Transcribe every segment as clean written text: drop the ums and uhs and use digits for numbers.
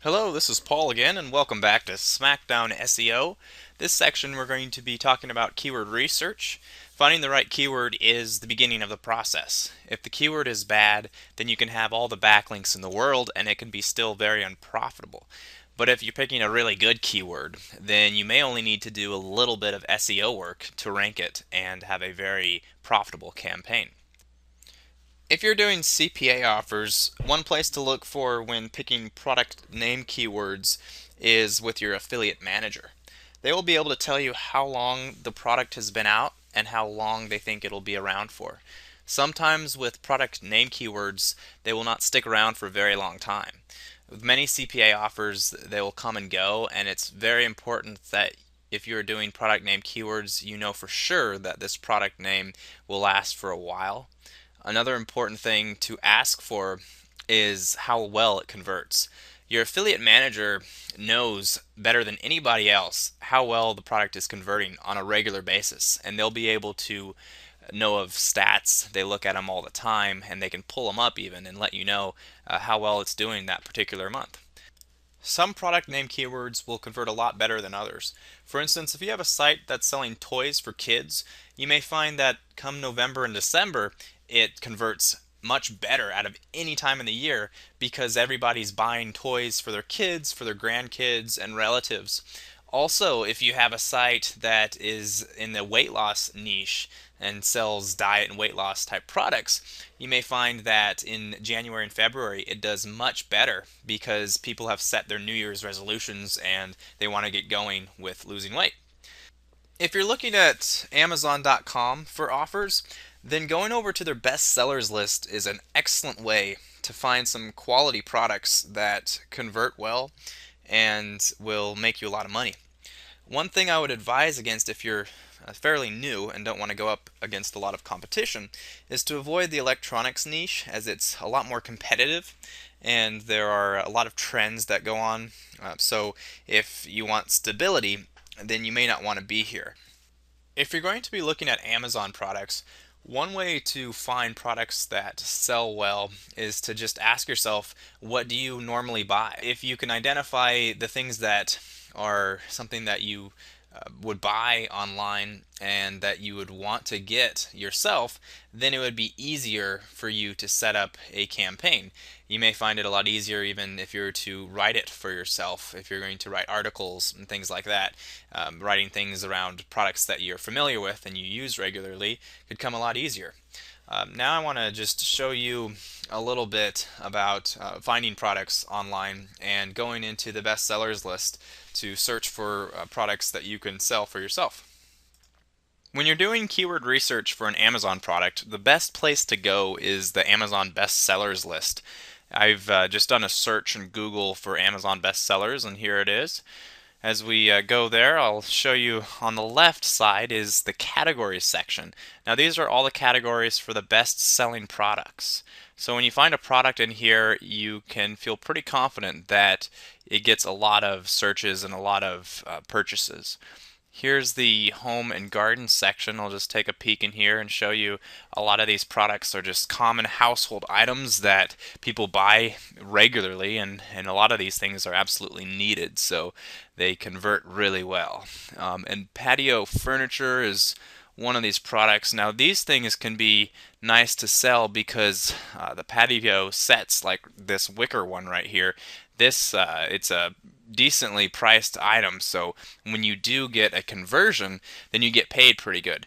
Hello, this is Paul again, and welcome back to SmackDown SEO. This section we're going to be talking about keyword research. Finding the right keyword is the beginning of the process. If the keyword is bad, then you can have all the backlinks in the world and it can be still very unprofitable. But if you're picking a really good keyword, then you may only need to do a little bit of SEO work to rank it and have a very profitable campaign. If you're doing CPA offers, one place to look for when picking product name keywords is with your affiliate manager. They will be able to tell you how long the product has been out and how long they think it'll be around for. Sometimes with product name keywords, they will not stick around for a very long time. With many CPA offers, they will come and go, and it's very important that if you're doing product name keywords, you know for sure that this product name will last for a while. Another important thing to ask for is how well it converts. Your affiliate manager knows better than anybody else how well the product is converting on a regular basis, and they'll be able to know of stats. They look at them all the time, and they can pull them up even and let you know how well it's doing that particular month. Some product name keywords will convert a lot better than others. For instance, if you have a site that's selling toys for kids, you may find that come November and December, it converts much better out of any time in the year because everybody's buying toys for their kids, for their grandkids, and relatives. Also, if you have a site that is in the weight loss niche and sells diet and weight loss type products, you may find that in January and February it does much better because people have set their New Year's resolutions and they want to get going with losing weight. If you're looking at Amazon.com for offers, then going over to their best sellers list is an excellent way to find some quality products that convert well and will make you a lot of money. One thing I would advise against if you're fairly new and don't want to go up against a lot of competition is to avoid the electronics niche, as it's a lot more competitive and there are a lot of trends that go on. So if you want stability, then you may not want to be here. If you're going to be looking at Amazon products, one way to find products that sell well is to just ask yourself, what do you normally buy? If you can identify the things that are something that you would buy online and that you would want to get yourself, then it would be easier for you to set up a campaign. You may find it a lot easier even if you're to write it for yourself, if you're going to write articles and things like that. Writing things around products that you're familiar with and you use regularly could come a lot easier. Now I want to just show you a little bit about finding products online and going into the best sellers list to search for products that you can sell for yourself. When you're doing keyword research for an Amazon product, the best place to go is the Amazon best sellers list. I've just done a search in Google for Amazon bestsellers, and here it is. As we go there, I'll show you on the left side is the categories section. Now these are all the categories for the best selling products. So when you find a product in here, you can feel pretty confident that it gets a lot of searches and a lot of purchases. Here's the home and garden section. I'll just take a peek in here and show you a lot of these products are just common household items that people buy regularly, and a lot of these things are absolutely needed, so they convert really well. And patio furniture is one of these products. Now these things can be nice to sell because the patio sets, like this wicker one right here, it's a decently priced item, so when you do get a conversion, then you get paid pretty good.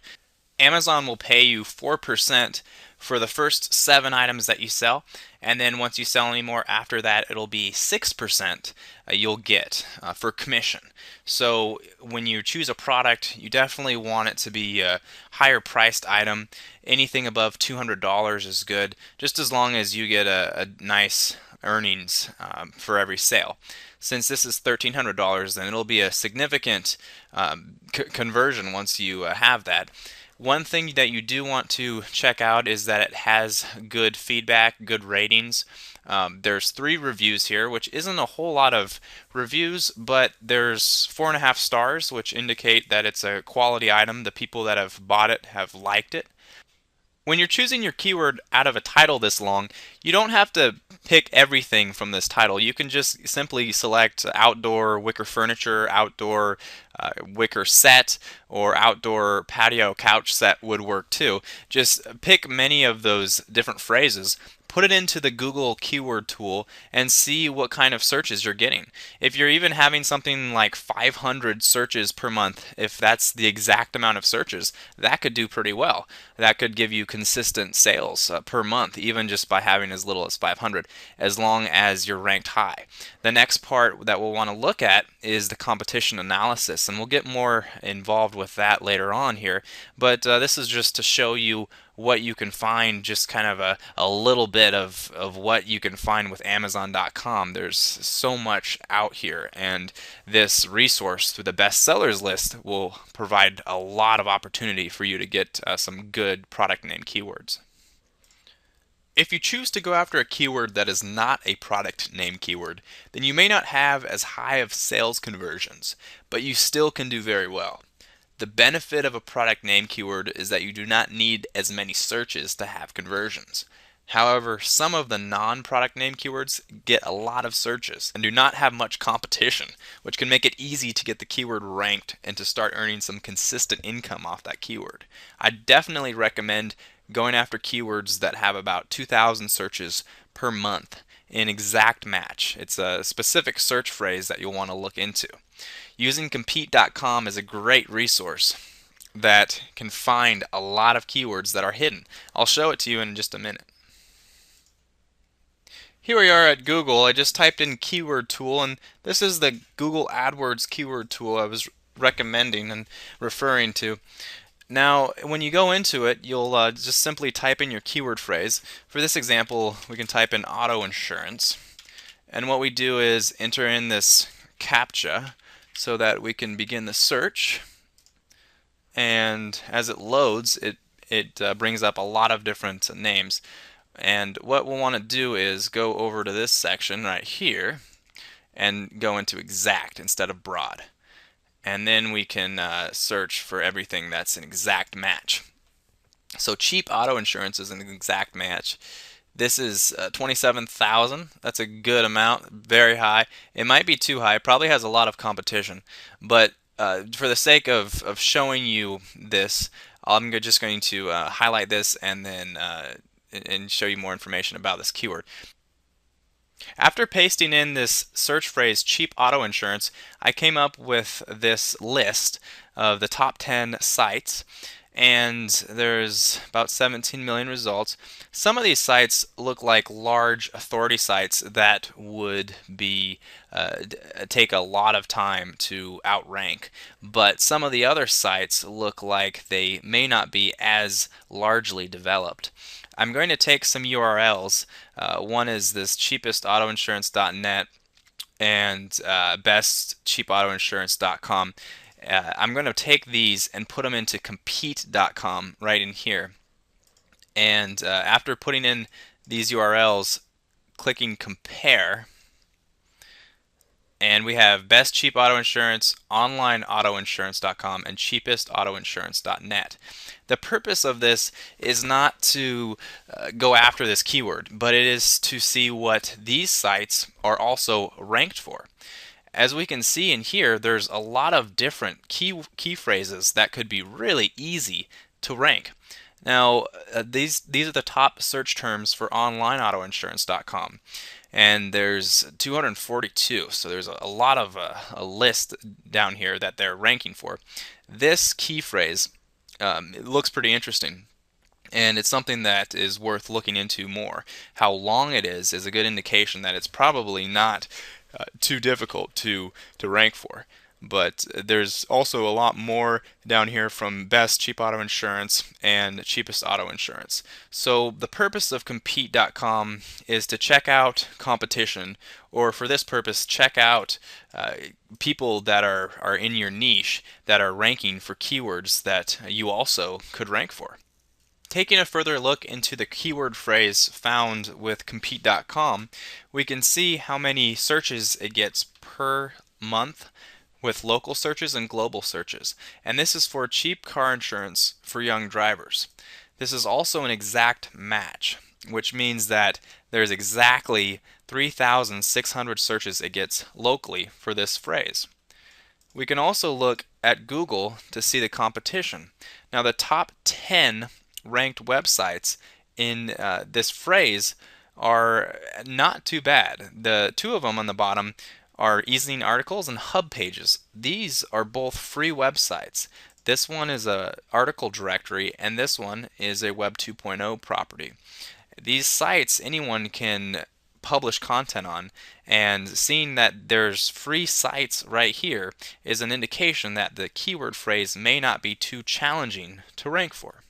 Amazon will pay you 4% for the first 7 items that you sell, and then once you sell any more after that, it'll be 6% you'll get for commission. So when you choose a product, you definitely want it to be a higher priced item. Anything above $200 is good, just as long as you get a nice earnings for every sale. Since this is $1,300, then it'll be a significant conversion once you have that. One thing that you do want to check out is that it has good feedback, good ratings. There's 3 reviews here, which isn't a whole lot of reviews, but there's 4.5 stars, which indicate that it's a quality item. The people that have bought it have liked it. When you're choosing your keyword out of a title this long, you don't have to pick everything from this title. You can just simply select outdoor wicker furniture, outdoor wicker set, or outdoor patio couch set would work too. Just pick many of those different phrases, put it into the Google keyword tool, and see what kind of searches you're getting. If you're even having something like 500 searches per month, if that's the exact amount of searches, that could do pretty well. That could give you consistent sales per month, even just by having as little as 500, as long as you're ranked high. The next part that we'll want to look at is the competition analysis, and we'll get more involved with that later on here, but this is just to show you what you can find, just kind of a little bit of what you can find with Amazon.com. There's so much out here, and this resource through the bestsellers list will provide a lot of opportunity for you to get some good product name keywords. If you choose to go after a keyword that is not a product name keyword, then you may not have as high of sales conversions, but you still can do very well. The benefit of a product name keyword is that you do not need as many searches to have conversions. However, some of the non-product name keywords get a lot of searches and do not have much competition, which can make it easy to get the keyword ranked and to start earning some consistent income off that keyword. I definitely recommend going after keywords that have about 2,000 searches per month in exact match. It's a specific search phrase that you'll want to look into. Using Compete.com is a great resource that can find a lot of keywords that are hidden. I'll show it to you in just a minute. Here we are at Google. I just typed in keyword tool, and this is the Google AdWords keyword tool I was recommending and referring to. Now, when you go into it, you'll just simply type in your keyword phrase. For this example, we can type in auto insurance. And what we do is enter in this CAPTCHA so that we can begin the search. And as it loads, it brings up a lot of different names. And what we'll want to do is go over to this section right here and go into exact instead of broad. And then we can search for everything that's an exact match. So cheap auto insurance is an exact match. This is 27,000. That's a good amount, very high. It might be too high. It probably has a lot of competition. But for the sake of showing you this, I'm just going to highlight this and then and show you more information about this keyword. After pasting in this search phrase, cheap auto insurance, I came up with this list of the top 10 sites, and there's about 17 million results. Some of these sites look like large authority sites that would be take a lot of time to outrank, but some of the other sites look like they may not be as largely developed. I'm going to take some URLs. One is this cheapestautoinsurance.net and bestcheapautoinsurance.com. I'm going to take these and put them into compete.com right in here. And after putting in these URLs, clicking compare, and we have Best Cheap Auto Insurance, OnlineAutoInsurance.com, and CheapestAutoInsurance.net. The purpose of this is not to go after this keyword, but it is to see what these sites are also ranked for. As we can see in here, there's a lot of different key phrases that could be really easy to rank. Now, these are the top search terms for OnlineAutoInsurance.com. And there's 242, so there's a lot of a list down here that they're ranking for. This key phrase it looks pretty interesting, and it's something that is worth looking into more. How long it is a good indication that it's probably not too difficult to rank for. But there's also a lot more down here from Best Cheap Auto Insurance and Cheapest Auto Insurance. So the purpose of Compete.com is to check out competition, or for this purpose, check out people that are in your niche that are ranking for keywords that you also could rank for. Taking a further look into the keyword phrase found with Compete.com, we can see how many searches it gets per month with local searches and global searches. And this is for cheap car insurance for young drivers. This is also an exact match, which means that there's exactly 3,600 searches it gets locally for this phrase. We can also look at Google to see the competition. Now, the top 10 ranked websites in this phrase are not too bad. The two of them on the bottom are Easing Articles and Hub Pages. These are both free websites. This one is a article directory, and this one is a Web 2.0 property. These sites anyone can publish content on, and seeing that there's free sites right here is an indication that the keyword phrase may not be too challenging to rank for.